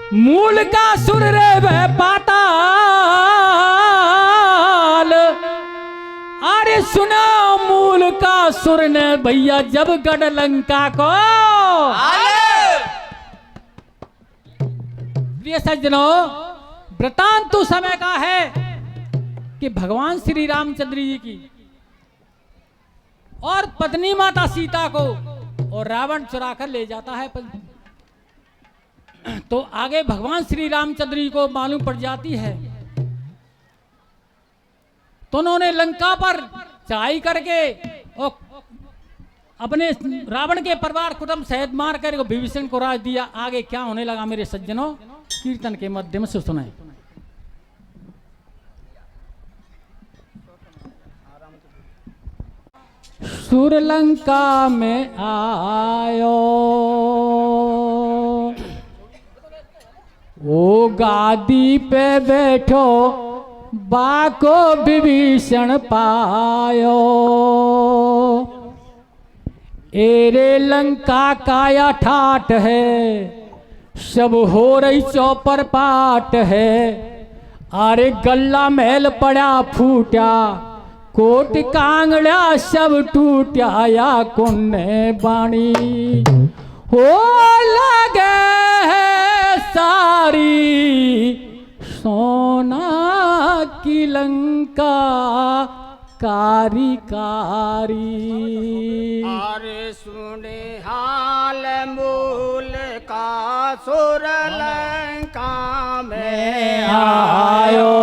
मूल का सुर रे वह पाताल। अरे सुना मूल का सुर ने भैया जब गढ़ लंका को। प्रिय सज्जनों, वृतांत तो समय का है कि भगवान श्री रामचंद्र जी की और पत्नी माता सीता को और रावण चुरा कर ले जाता है। तो आगे भगवान श्री रामचंद्र जी को मालूम पड़ जाती है, तो उन्होंने लंका पर चढ़ाई करके और अपने रावण के परिवार कुटुंब सहित मार कर विभीषण को राज दिया। आगे क्या होने लगा मेरे सज्जनों, कीर्तन के माध्यम से सुनाए। सुरलंका में आयो ओ गादी पे बैठो बाको विभीषण पायो। एरे लंका काया ठाट है, सब हो रही चौपर पाट है। अरे गल्ला महल पड़ा फूटा, कोट कांगड़ा सब टूटा। या कुन्ने बाणी हो लगे है सारी, सोना की लंका कारी कारी। अरे सुने हाल मूल का सुर लंका में आयो।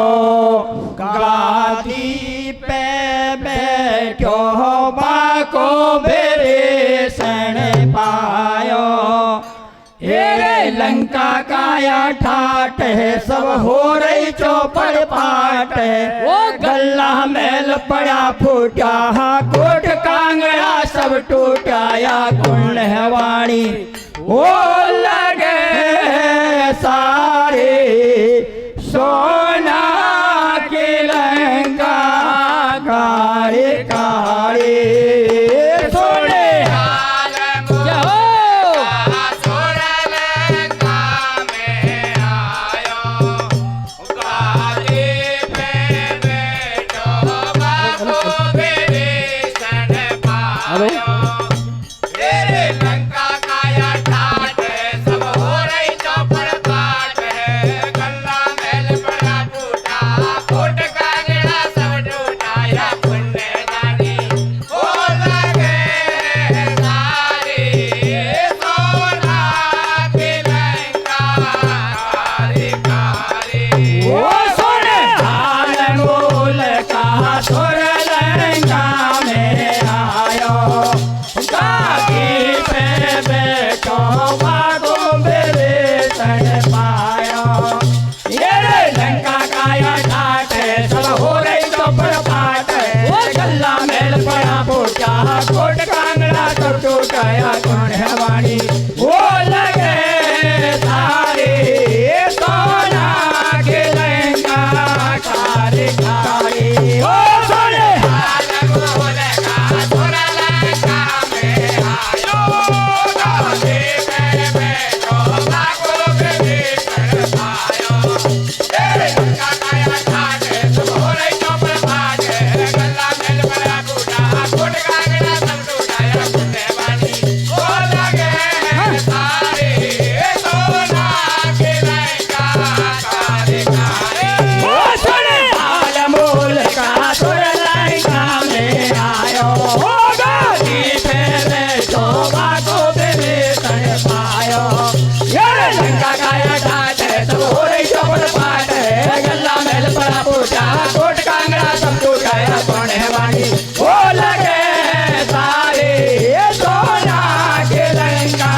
गादी पे बैठो बाको विभीषण पायो। ये लंका काया ठाट है, सब हो रही चौपड़ पाट है। वो गल्ला मेल पड़ा फूटा, कोट कांगड़ा सब टूटा। या कुंड है वाणी वो लगे सारे, सोना की लंका कारी कारी। कोट कांगड़ा सब टूटाया कौन है वाणी वो लगे सारे, सोना के लंका कारी कारी। ओ सोने कोट कांगड़ा सब टूटाया कौन है वाणी वो लगे सारे, सोना के लंका कारी कारी। ओ सोने मूल का सुर लंका में आयो। गादी पे बैठो बाको विभीषण पायो। लंका काया ठाट है, सब हो रही चौपड़ पाट है। गल्ला मेल पड़ा फूटा, कोट कांगड़ा सब टूटाया कौन है वाणी वो लगे सारे, सोना के लंका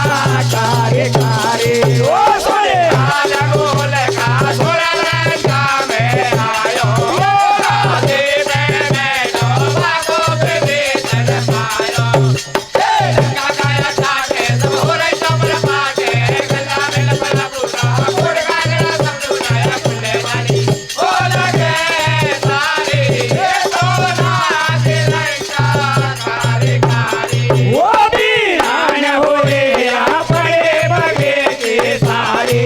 कारी कारी। वो वीरान हुए पड़े बगे के सारे,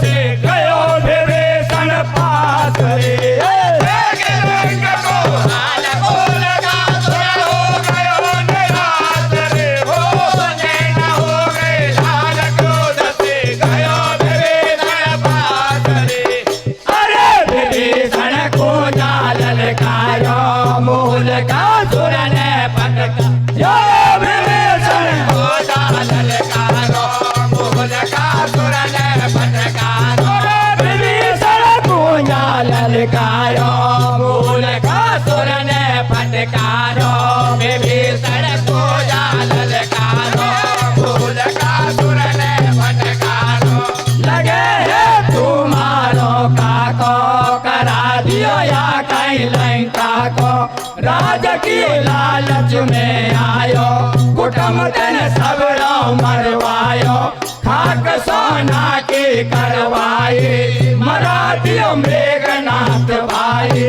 से गयो विभीषण पास रे। रंग को हाल बोल का सुर हो गयो निराश रे हो नैन हो गए लाल क्रोध से गयो विभीषण पास रे। अरे विभीषण को जाल ललकायो मूल का सुर ने पटका यो विभीषण को जाल ललकारो मूल का सुर ने फटकारो। विभीषण को जाल ललकायो मूल का सुर ने फटकारो विभीषण को जाल ललकारो मूल का सुर ने फटकारो। लगे है तुम्हारो काको करा दियो या कहीं लंका को राज की लालच में आयो कुटुंब तन सब राव मरवायो खाक सोना की करवाई मरा दियो मेघनाथ भाई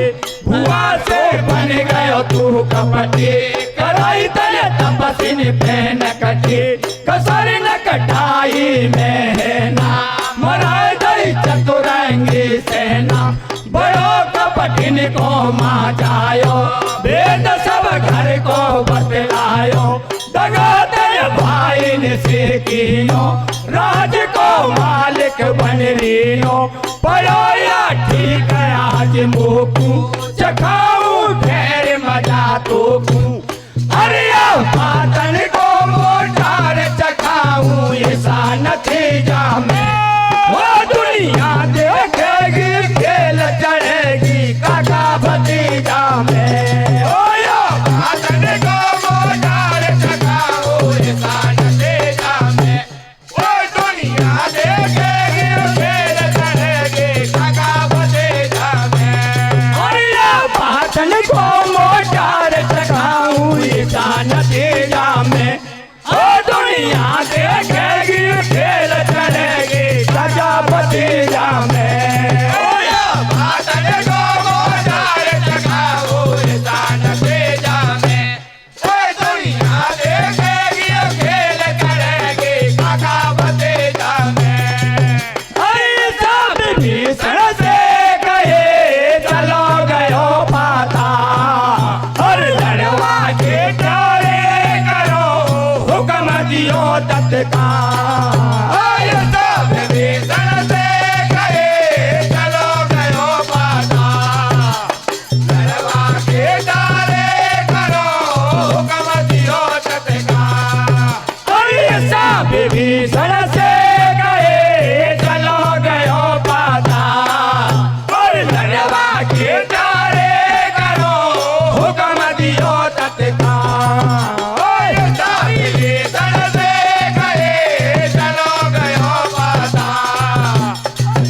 भुआ से बन गयो तू कपटी कराई तले तपसिन पेन कटी कसर न कटाई में है ना मराए दई चतुरंगी सेना बड़ो कपटिन को माँ जायो वेद सब घर को बतलायो दगा तेरे भाई ने सिर कीनो राज को मालिक बन रियो पड़ोया ठीक है आज मोकू चखाऊ ढेर मजा तो कू अरे पातन को मोटार चखाऊ ऐसा नतीजा में वो दुनिया देखेगी खेल चढ़ेगी काका भतीजा में ओ यो पातन को मोटार चखाओ इंसान तेजा में वो दुनिया देखेगी खेल चढ़ेगी काका भतीजा में। अरे पातन को मोटार चखाऊ ऐसा नतीजा में ओ दुनिया देखेगी खेल चढ़ेगी काका भतीजा में ओ यो पातन को मोटार चखाओ इंसान तेजा में वो दुनिया देखेगी खेल चढ़ेगी काका भतीजा में। अरे सब भीषण से कहे चलो गयो पाता और लड़वा के डरे करो हुक्म दियो तत्काल आय सब भीषण से कहे चलो गयो पाता लड़वा के डारे करो हुक्म दियो तत्काल। अरे सब भीषण से कहे चलो गयो पाता और लड़वा के डरे करो हुक्म दियो तत्काल आय सब भीषण से कहे चलो गयो पाता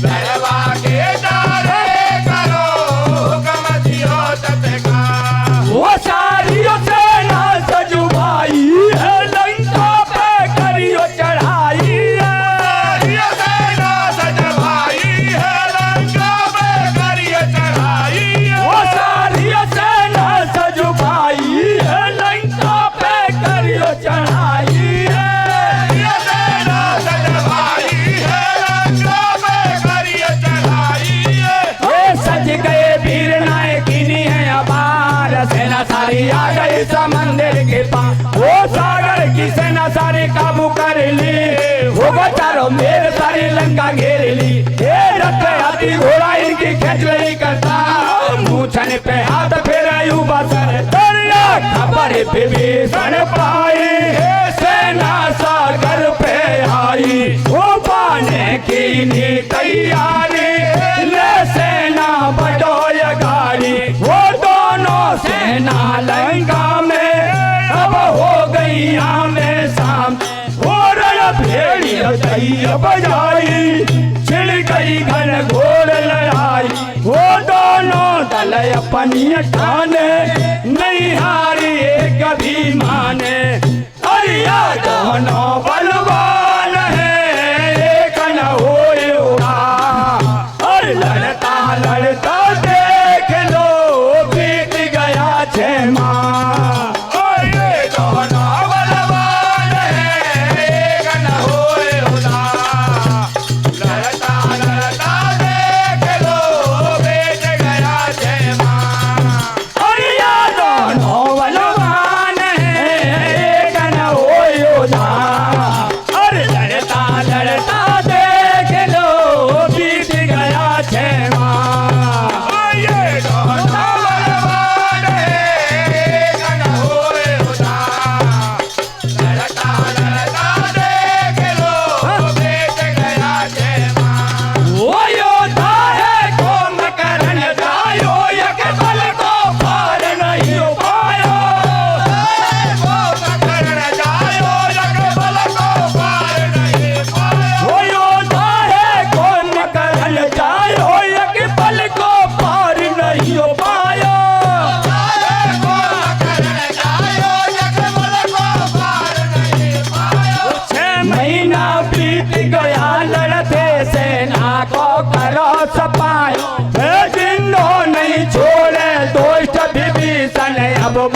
लड़वा के डारे करो हुक्म दियो तत्काल। वो सारियों से ना सजुबाई है लंका पे करियो चढ़ाई है ये सेना सजवाई है लंका में करिए चढ़ाई वो सारियों से ना सजुबाई है लंका पे करियो चढ़ाई है ये सेना सजवाई है लंका में करिए चढ़ाई ये सज गए वीर नायकिनी है अपार सेना सारी आ गई समंदर के पार वो सागर की सेना सारी काबू कर ली वो चारों मेर सारी लंका घेर ली ये रथ हाथी घोड़ा इनकी खेच नहीं करता मूछन पे हाथ फेरा युवा सर दरिया खबर विभीषण पाई सेना सागर पे आई वो पाने की नी तैयारी ले सेना बडोय गाड़ी वो दोनों सेना लंका में अब हो गई आमने सामने वो रण भेड़िया दैया बजाई छिड़ गई घन घोर लड़ाई वो दोनों दल अपनी ठाने नहीं हारी एक भी माने अरिया दोनों बलवान है एक न होए उड़ा और लड़ता लड़ता देख लो बीत गया 6 माह और ये दोनों बलवान है एक न होए उदा लड़ता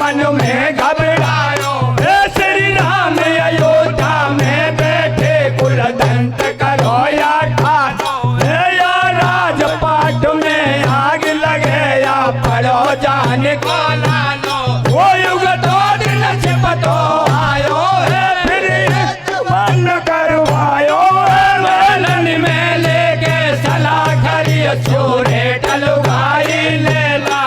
मन में घबरायो। हे श्री राम अयोध्या में बैठे कुलदंत करो या ठानो। हे या राजपाट में आग लगे या पड़ो जान को लानो। वो युग तो दिन छिपतो आयो है फिर मन करवायो। मेलन में लेके सलाह करी चोरे टलुगाई लेला।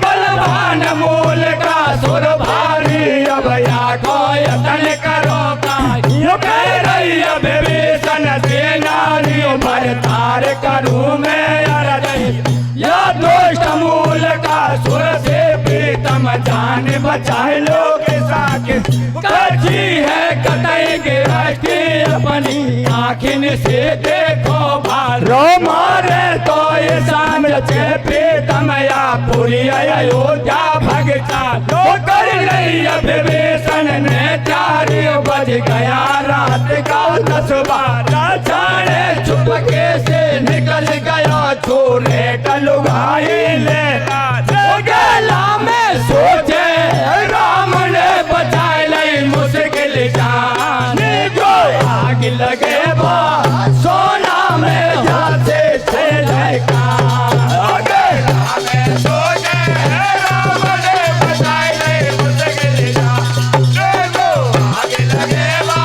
बलवान मूल का सुर भारी अब या को यतन करो का। यो कह रही अब विभीषण सेनानी भरतार करूं मैं अरज। या दुष्ट मूल का सुर से प्रीतम जान बचाए लोग साके। कच्ची है कतई गिरफ्ती अपनी आँखिन से देखो भारो। मारे तो ये सामने प्रीतम या पूरी अयोध्या भगता। तो कर रही विभीषण ने 4 बज गया रात का 10 12। जाने चुपके से निकल गया छोरे टलुगाई ले। गेला में सोचे राम ने बचाए लई मुश्किल जान। जो आग लगे बा सोना में जाते थे लगा। गेला में सोचे राम ने बचाए लई मुश्किल जान। जो आग लगे बा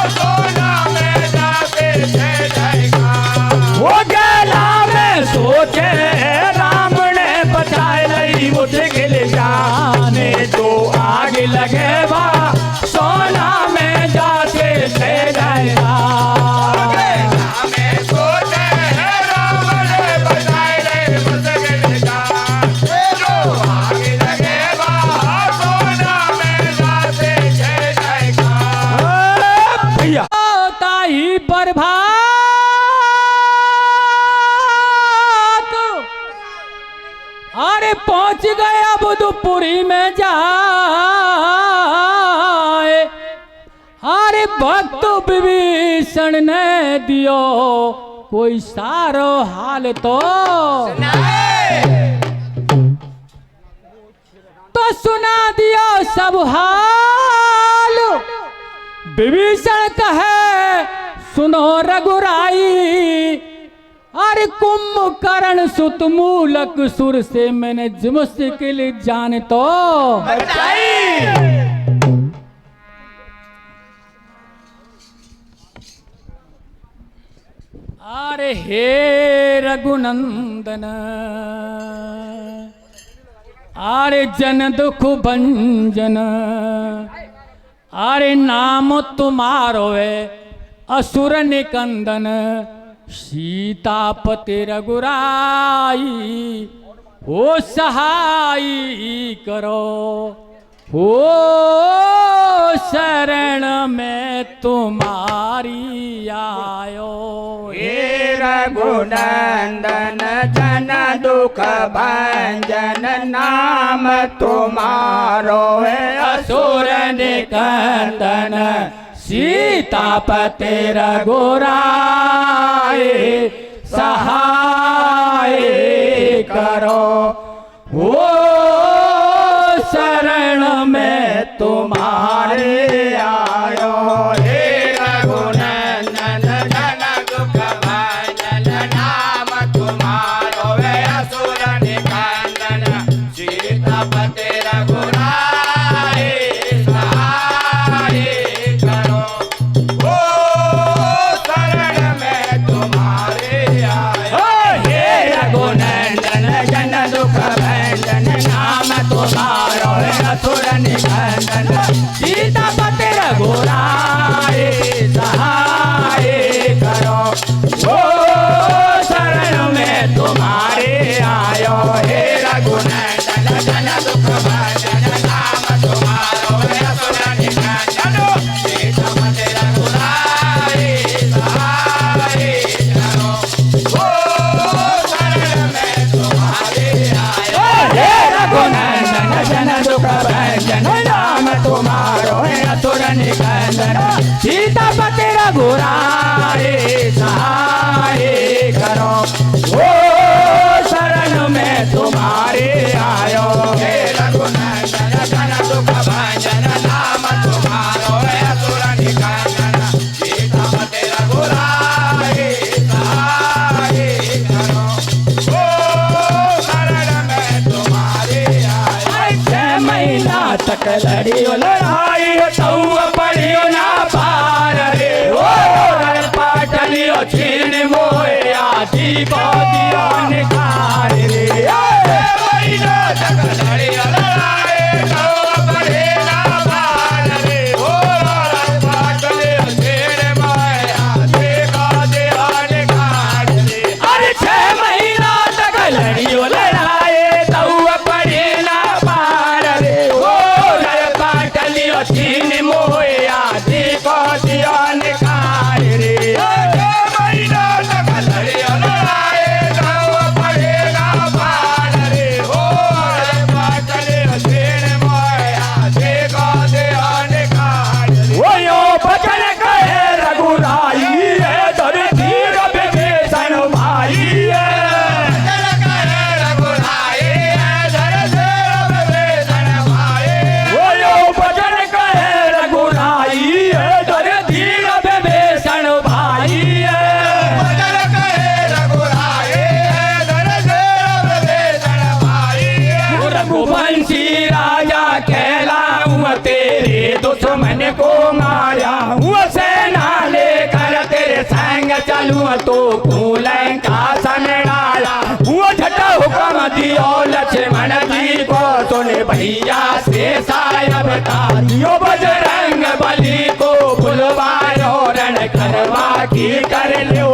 सोना में जाते थे लगा। वो गेला में सोचे राम ने बचाए लई मुश्किल जाने। तो आग लगे बा सोना में जाते थे जाएगा। में सोचे राम ने बचाए लई मुश्किल जाने। तो आग लगे बा सोना में जाते थे जाएगा। भैया ताई बर्बाद अरे पहुंच गया बुधपुरी में जाए। अरे भक्त विभीषण ने दियो कोई सारो हाल तो सुना दियो सब हाल। विभीषण कहे सुनो रघुराई। अरे कुंभकर्ण सुत मूलक सुर से मैंने मुश्किल जान तो अरे हे रघुनंदन अरे जन दुख भंजन। अरे नाम तुम्हारो है असुर निकंदन। सीतापति रघुराई हो सहाय करो। हो शरण में तुम्हारी आयो। हे रघुनंदन जन दुख भंजन। नाम तुम्हारो है असुर निकंदन। सीतापति रघुराई सहाय करो। हो शरण में तुम्हारे आयो। हे रघुनंदन जन दुख भंजन। नाम तुम्हारो है असुर निकंदन। सीतापति रघुराई सहाय करो। हो शरण में तुम्हारे आयो। हे रघुनंदन जन दुख भंजन। नाम तुम्हारो है असुर निकंदन। सीतापति रघुराई सहाय करो। हो शरण में तुम्हारे आयो। हे रघुनंदन जन दुख भंजन। नाम तुम्हारो है असुर निकंदन। सीतापति रघुराई सहाय करो। हो शरण में तुम्हारे आयो। हे रघुनंदन जन दुख भंजन। नाम तुम्हारो है असुर निकंदन। सीतापति रघुराई सहाय करो। हो शरण में तुम्हारे आयो। हे रघुनंदन जन तक लड़ियो लड़ाई तऊ पड़ियो ना पार रे ओ रण पाटलियो छीन मोए आदि को दियो निखार रे महीना तक लड़ियो लड़ाई तऊ पड़े ना पार रे ओ रण पाटलियो छीन मोए आदि को दियो निखार रे अरे 6 महीना तक लड़ियो लड़ाई तऊ पड़े ना पार रे ओ रण पाटलियो छीन मोए आदि को दियो निखार रे महीना तक लड़ियो लड़ाई तऊ पड़े ना पार रे ओ रण पाटलियो छीन मोए आदि को दियो निखार रे वो यो भजन कहे रघुराई है धर धीर विभीषण भाई है जल करे रघुराई है धर धीर विभीषण भाई वो यो भजन कहे रघुराई है धर धीर विभीषण भाई है जल करे रघुराई है धर धीर विभीषण भाई रघुवंशी राजा कहलाऊं तेरे दुश्मन को मारा हूँ सेना लेकर तेरे संग चलूं तो भूलें का सन डाला वो झटा हुक्म दियो लक्ष्मण जी को सुने भैया से साया बता दियो बजरंग बली को बुलवायो रण करवा की कर लो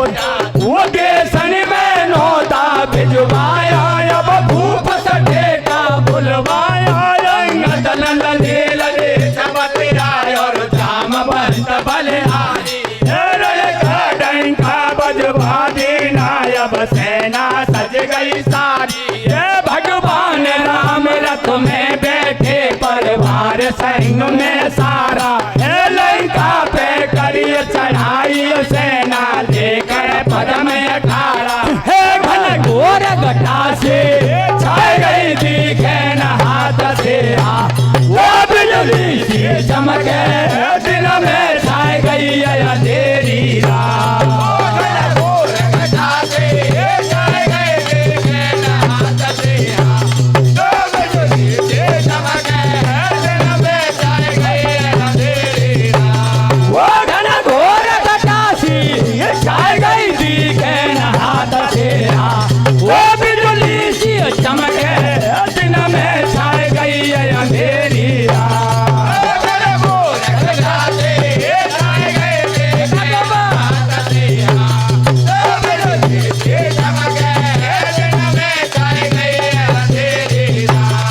वो देशन में नौता भिजवाया अब भूप सटे का बुलवाया रंग दलन ले लले चमत्कार और जामवंत बलिहारी रण का डंका बजवा देना अब सेना सज गई सारी ये भगवान राम रथ में बैठे परिवार संग में सारा हे लंका पे करिए चढ़ाई सेना लेकर पद में अखाड़ा हे घन घोर घटा से छाई गई दिखे न हाथ से वो बिजली सी चमके दिन में छाई गई अंधेरी रात घोर घटा से छाई गए देखे न हाथ से दो बिजली से चमके दिन में छाई गई अंधेरी रात वो घन घोर घटा सी छाई गई दिखे न हाथ से वो बिजली सी चमके दिन में छाई गई अंधेरी रात घोर घटा से छाई गए देखे न हाथ से दो बिजली से चमके दिन में छाई गई अंधेरी रात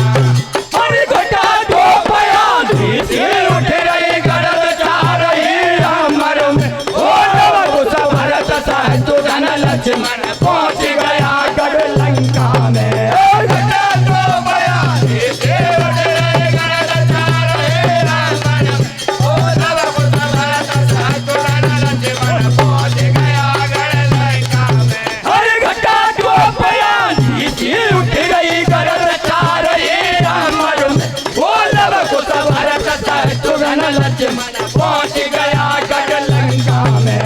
हरि घटा दो पयाधी से उठ रही गरज चाह रही अमर में ओ नव कुश भरत सहजु धन लक्ष्मण पहुंच गया गढ़ लंका में घटा दो बयासी से उठ रहे गरज चाह रहे रामन ओ नव कुश भरत सहजु धन लक्ष्मण पहुंच गया गढ़ लंका में हरि घटा दो पयाधी से उठ रही गरज चाह रही अमर में ओ नव कुश भरत सहजु धन लक्ष्मण पहुंच गया गढ़ लंका में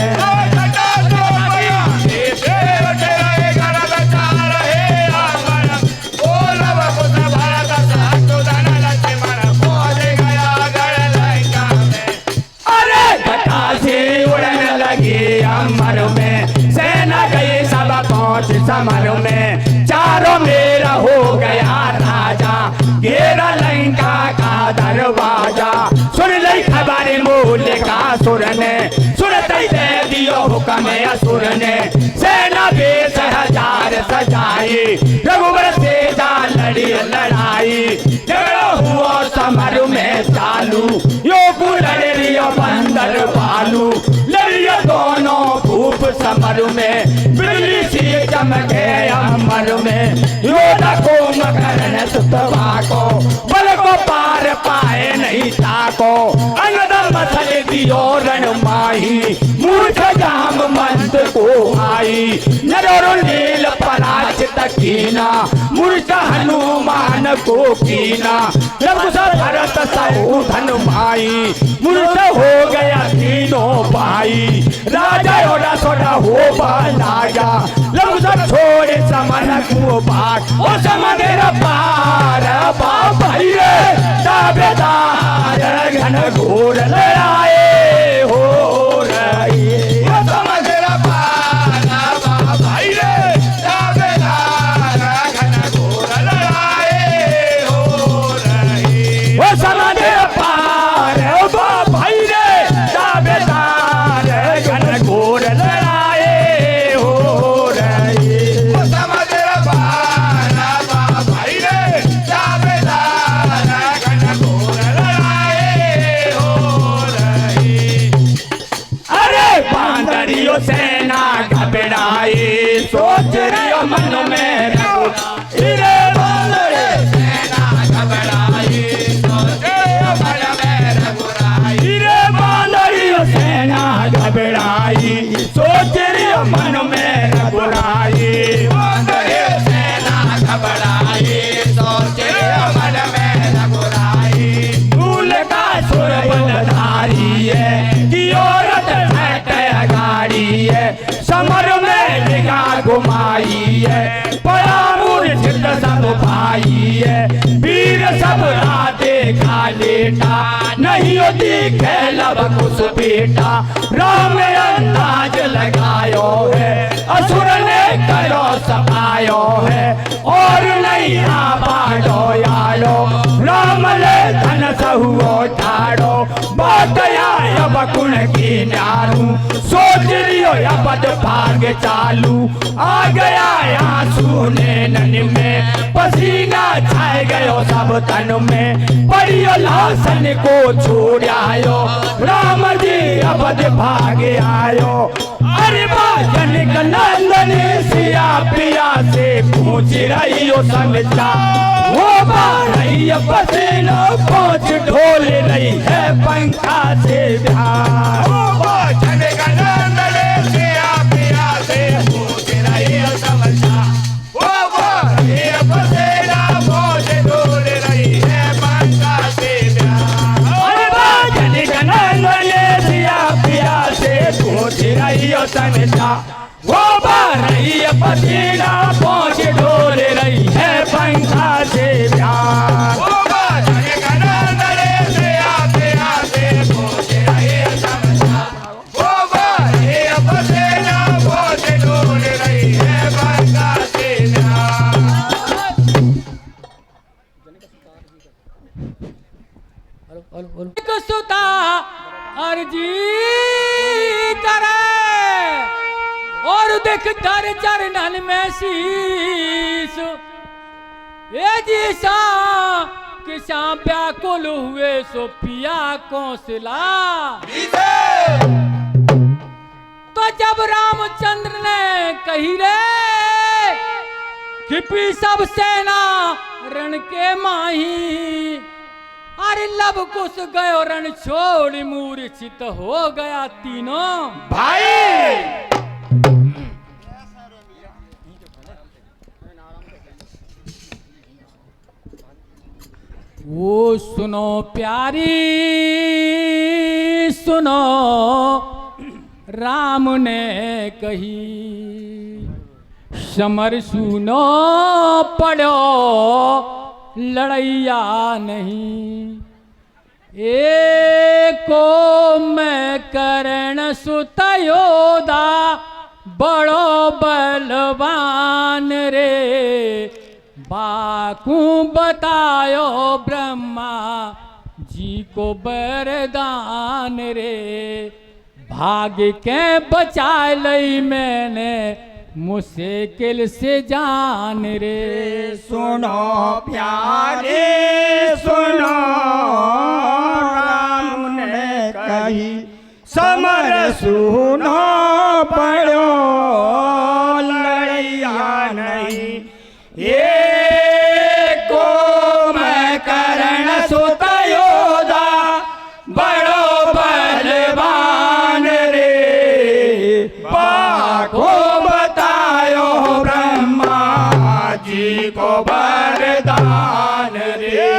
घटा दो बयासी से उठ रहे गरज चाह रहे रामन ओ नव कुश भरत सहजु धन लक्ष्मण पहुंच गया गढ़ लंका में अरे घटा से उड़ने लगी अमर में सेना गई सब पहुंच समर में चारों मेरा हो गया राजा घेरा लंका का दरवाजा सुन लई खबर मूल का सुर ने सुनते दे दियो हुक्म असुर ने सेना बेस हजार सजाई रघुवर से जा लड़ी लड़ाई झगड़ा हुआ समर में चालू यो लड़ रियो बंदर भालू लड़ियो दोनों भूप समर में बिजली सी चमके अमर में योदा को मकरन सुतवा को बल को पार पाए नहीं ताको अंगद मसल दियो रण माही मूर्ख जाम मंद को आई नरोर नील पराचित कीना, मूर्छा हनुमान को कीना। लघुसा भरत सहु धन माई, मूर्छा हो गया तीनों भाई। राजा योड़ा सोड़ा हो बनाया, लघुसा छोड़े समन को बाट। ओ समंदर पार भाई रे दावेदार, घन घोर लड़ाए हो रही। समंदर पार भाई रे दावेदार, घन घोर लड़ाई हो रही। वो समंदर पार भाई रे दावेदार, घन घोर लड़ाई हो रही। समंदर पार भाई रे दावेदार, घन घोर लड़ाई हो रही। अरे बांदरियो सेना घबराई, सोच रियो मन में रे बांदरे सेना घबराई, सोचे मन में रघुराई। रे बांदरियो सेना घबराई, सोच रियो मन में रघुराई। बांदरे सेना घबराई, सोचे मन में रघुराई। फूल का सुर बलधारी है, की औरत है गाड़ी है। समर में निगाह घुमाई है, बड़ा मूर्छित सब भाई है। वीर सब राधे खा लेटा, नहीं दिखे लब कुछ बेटा। राम अंदाज लगायो है, असुर ने करो सपायो है। और नहीं आबाडो यारो, राम ले धन सहुओ ठाड़ो। बात आया बकुण की न्यारू, सोच लियो अब भाग चालू। आ गया आंसू नैनन में, पसीना छाए गयो सब तन में। परियो लासन को छोड़ आयो, राम जी अब भाग आयो। अरे बाजन नंदन सिया पिया से पूछ रही हो समझा। वो बारही पसीना पहुँच ढोल रही है पंखा से बिहार। भजन गनंदन से पिया से पूछ रही हो समझा। वो ये पसेना पहुँच ढोल रही है पंखा से बिहार। अरे बाजन नंदन सिया पिया से पूछ रही हो समझा। वो बारही पसीना पहुँच ढोल रही है पंखा से बिहार। वो भजन गनंदन से पिया से पूछ रही हो समझा। वो ये पसेना पहुँच ढोल रही है पंखा से बिहार। एक सुता अर्जी करे, और देख दर चरणन में शीश। ए जी सा किसा व्याकुल हुए सो पिया कौशला। तो जब रामचंद्र ने कही रे कि सब सेना रण के माही। अरे लब कुछ गयो रण छोड़, मूर्छित हो गया तीनों भाई। वो सुनो प्यारी सुनो, राम ने कही। समर सुनो पड़ो लड़ैया नहीं। एको मैं करण सुत योदा, बड़ो बलवान रे। बाकू बतायो ब्रह्मा जी को वरदान रे। भाग के बचा लई मैंने मुश्किल से जान रे। सुनो प्यारे सुनो, राम ने कही। समर सुनो पड़ो लड़ैया नहीं। एको मैं करण सुत योदा, बड़ो बलवान रे। बाको बतायो ब्रह्मा वरदान रे।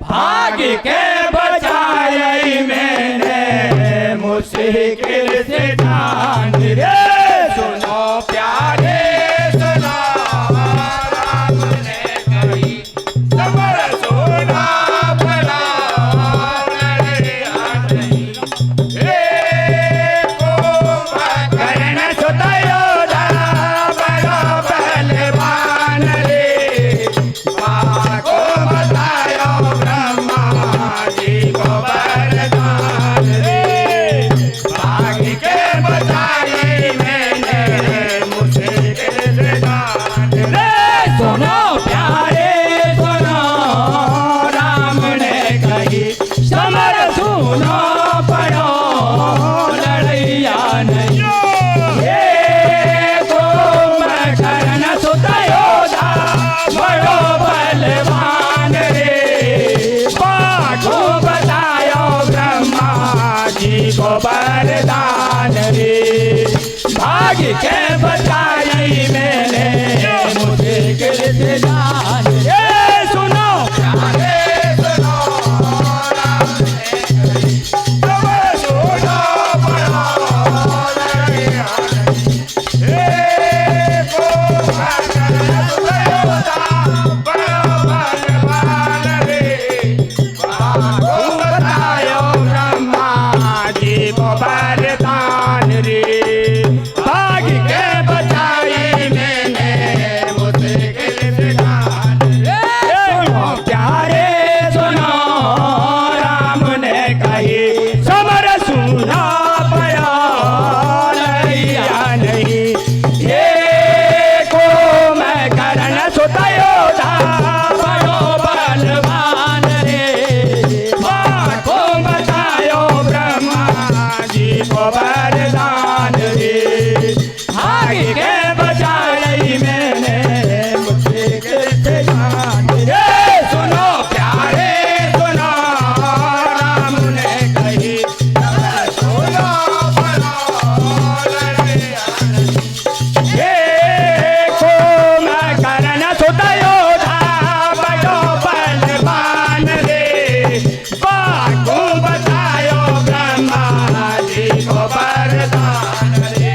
भाग के बचाई मैंने मुश्किल से जान रे। सुनो प्यारे सुनो राम ने कही समर सोना बड़ा लड़िया नहीं। एको करण सुता योधा बड़ा पहलवान रे। बाको बतायो ब्रह्मा जी को वरदान रे। भाग के बचाई मैंने मुश्किल से जान रे। सुनो प्यारे सुनो राम ने कही समर सुनो पड़ो लड़ैया नहीं। एको करण सुता योधा बड़ो बलवान रे। बाको बतायो ब्रह्मा जी को वरदान रे। भाग के बचाई मैंने मुश्किल से जान रे। सुनो प्यारे सुनो राम ने कही समर सुनो पड़ो लड़ैया नहीं। एको करण सुता योधा बड़ो बलवान रे। बाको बतायो ब्रह्मा जी को वरदान रे। भाग के बचाई मैंने मुश्किल से जान रे। सुनो प्यारे सुनो राम ने कही समर सुना पड़ा लड़ैया नहीं। एको मैं करण सुता योधा बड़ो बलवान रे। बाको बतायो ब्रह्मा जी को वरदान रे। भाग के बचाई मैंने मुश्किल से जान रे। सुनो प्यारे सुनो राम ने कही समर सुनो पड़ो लड़ैया नहीं। एको मैं करण सुता योधा बड़ो बलवान रे। बाको बतायो ब्रह्मा जी को वरदान रे।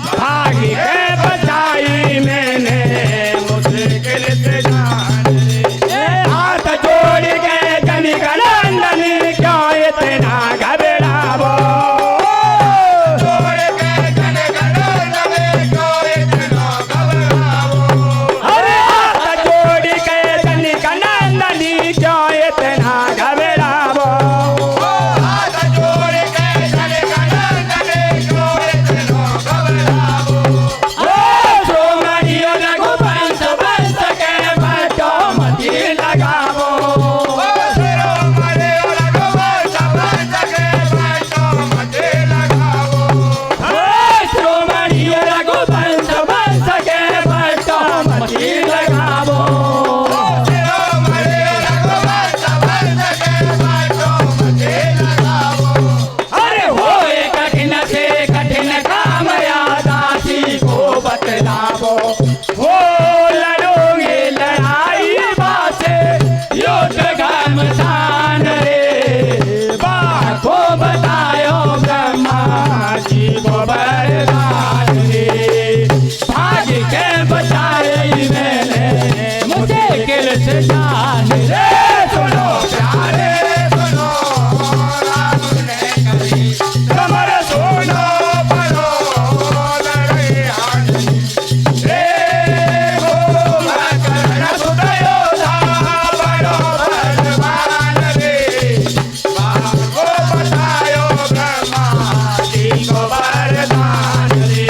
भाग के बचाई मैंने मुश्किल से जान रे। हाथ जोड़ के कनिकनंदन क्यों इतना घबरावो। जोड़ के कनिकनंदन क्यों इतना घबरावो। अरे हाथ जोड़ के कनिकनंदन क्यों इतना घबरावो। हाथ जोड़ के कनिकनंदन क्यों इतना घबरावो। सोमरियो रघुवंश वंश के बटो मति लगावो। सोमरियो रघुवंश वंश के बटो मति लगावो। सोमरियो रघुवंश वंश के बटो मति लगावो। सोमरियो रघुवंश वंश के बटो मति लगावो। अरे होए कठिन से कठिन काम या दासी को बतलावो। हो लड़ोगे लड़ाई बासे युद्ध घमसान रे। बाको बतायो ब्रह्मा जी को वरदान रे। भाग के बचाई मैंने मुश्किल से जान रे। सुनो प्यारे सुनो राम ने कही समर सुनो पड़ो लड़ैया नहीं। एको करण सुता योधा बड़ो बलवान रे। बाको बतायो ब्रह्मा जी को वरदान रे।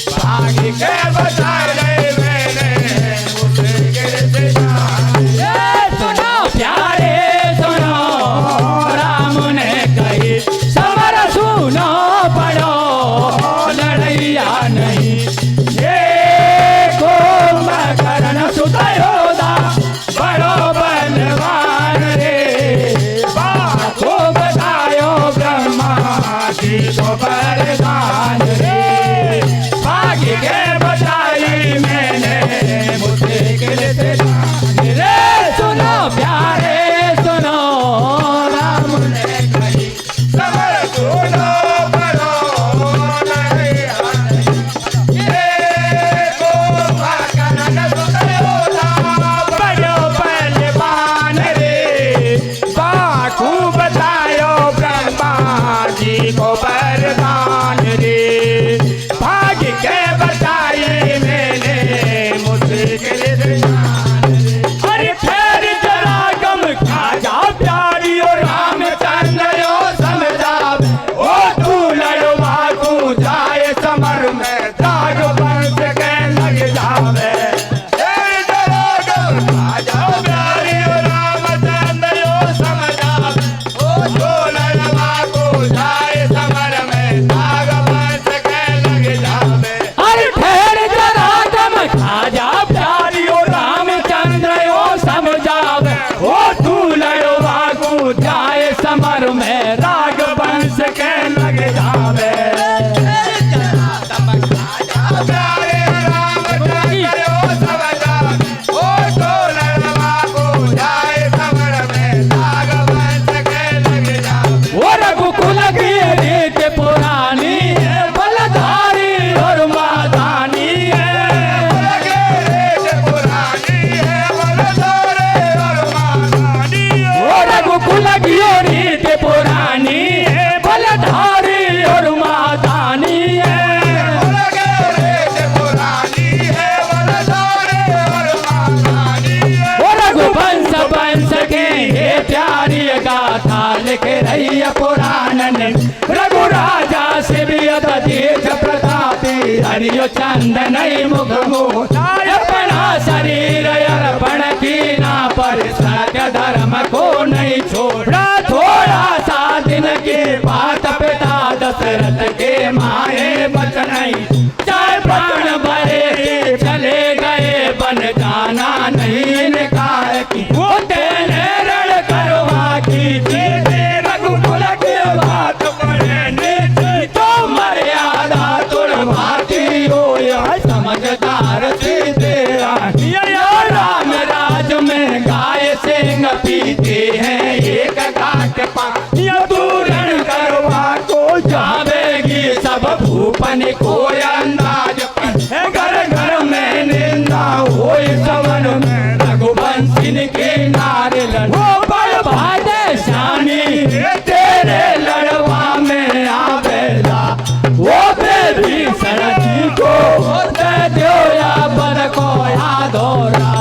भाग के बचाई मैंने मुश्किल से जान रे। सुनो प्यारे सुनो राम ने कही समर सुनो पड़ो लड़ैया नहीं। एको करण सुता योधा बड़ो बलवान रे। बाको बतायो ब्रह्मा जी को वरदान रे। भाग के बचाई लिखे रही पुराण ने रघु राजा से भी तेज प्रतापी हरियो चंदन मुख अपना शरीर अर्पण की ना पर सत्य धर्म को नहीं छोड़ा थोड़ा सा दिन की बात पिता दशरथ के माए बचन नहीं चाहे प्राण भरे चले गए बन जाना नहीं इनकार की वो तेने रण करवा की जीते रघुकुल की बात पढ़े तो मर्यादा तुड़वाती हो यह समझदार सीधे राम राज में गाय सिंह पीते हैं एक घाट पर पूरण करवा को जावेगी सब भूपन को अंदाज घर घर में निंदा हो सवन में रघुवंशी के नारे लड़ो बड़ भाग्यशाली तेरे लड़वा में आवेला वो बेबी सरजी को दे दो या बद को यादोरा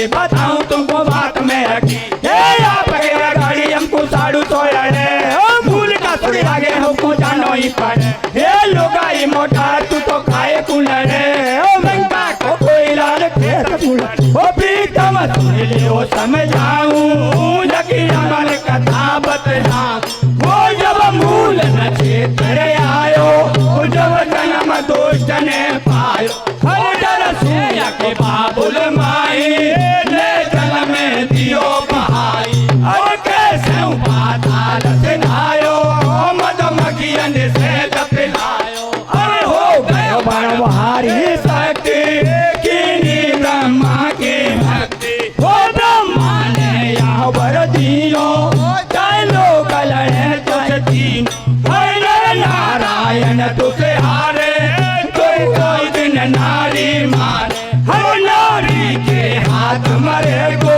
बताऊं तुमको बात में रखी आप गाड़ी हमको साड़ू तो भूल का थोड़ी आगे हमको जानो ही पड़े हे लोगाई मोटा तू तो खाए कुलड़े ओ मंगा को कोई लाल खेत कुलड़े ओ पीतम सुन ले ओ समझाऊं लगी अमर कथा बतना वो जब मूल न क्षेत्र आयो जब जन्म दुष्ट ने पायो हर डर सूया के बाबुल माई ले जल में दियो बहाई अरे कैसे पाताल से नायो मधुमक्खियन से दपिलायो अरे हो गयो बनवारी शक्ति कीनी ब्रह्मा की भक्ति हो ब्रह्मा ने यावर दियो चलो कलड़े तुझ तीन नारायण तुझे हारे कोई दिन नारी मारे हर नारी के हाथ मरे को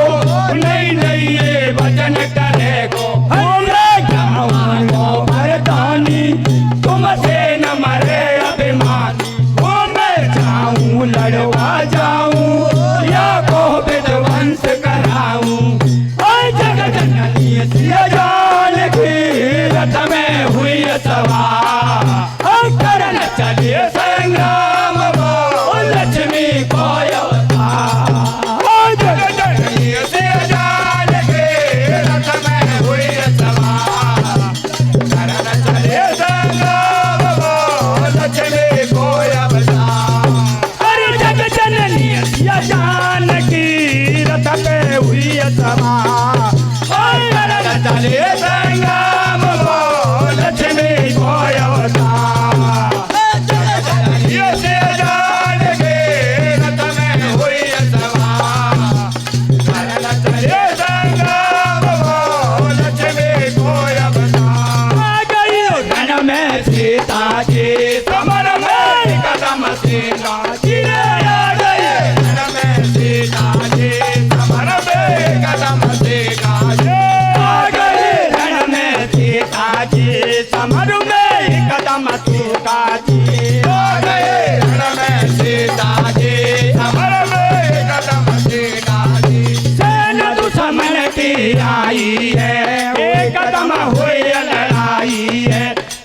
नहीं नहीं ये वचन करे को मरदानी तुमसे न मरे अभिमानी वो मैं जाऊं लड़वा जाऊं या को विध्वंस कराऊं जग जननी सिया जान की रथ में हुई सवार करन चले संग्राम लक्ष्मी को जानकी रथ पे हुई सभा चले संग्राम लक्ष्मी को अवतार सीता जी आ गए रण में सीता जी समर में कदम सीता जी आ गए रण में सीता जी समर में कदम सीता जी सेना दुश्मन की आई है एक कदम हुई लड़ाई है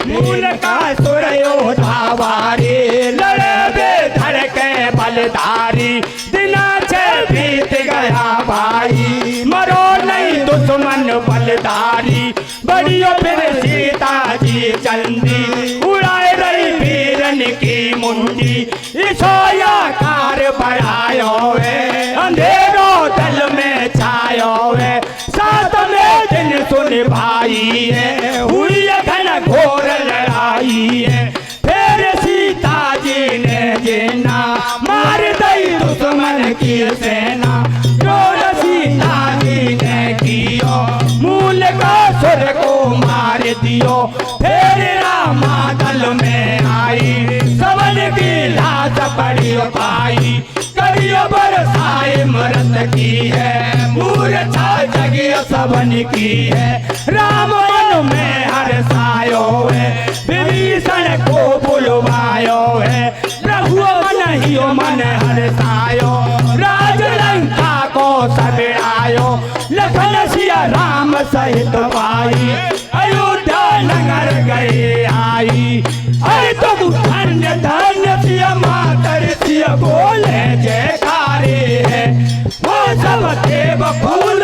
मूल का सुर योधावारी लड़े बेधर के बलधारी दिना से बीत गया भाई मरो नहीं दुश्मन बलधारी बड़ियो फिर सीता जी चंदी उड़ाए रही वीरन की मुंडी ईशोया कार बढ़ायो है अंधेरों दल में छायो है साथ में दिन सुन भाई है हुई घन घोर लड़ाई है फिर सीता जी ने जेना मार दई दुश्मन की सेना जो सीता जी ने कियो मूल का सुर को मार दियो फिर रामा दल में आई सबन की लाश पड़ी पाई करियो बरसाए मरत की है मूर्छा जगी सबन की है राम वन में हरसायो है विभीषण को बुलवायो है रघुवन ही मन हरसायो राज लंका को सबेरायो लखन सिया राम सहित पाई अयोध्या नगर गए आई अरे तो धन्य धन्य सिया मातर सिया बोले जयकारे है वो सब देव फूल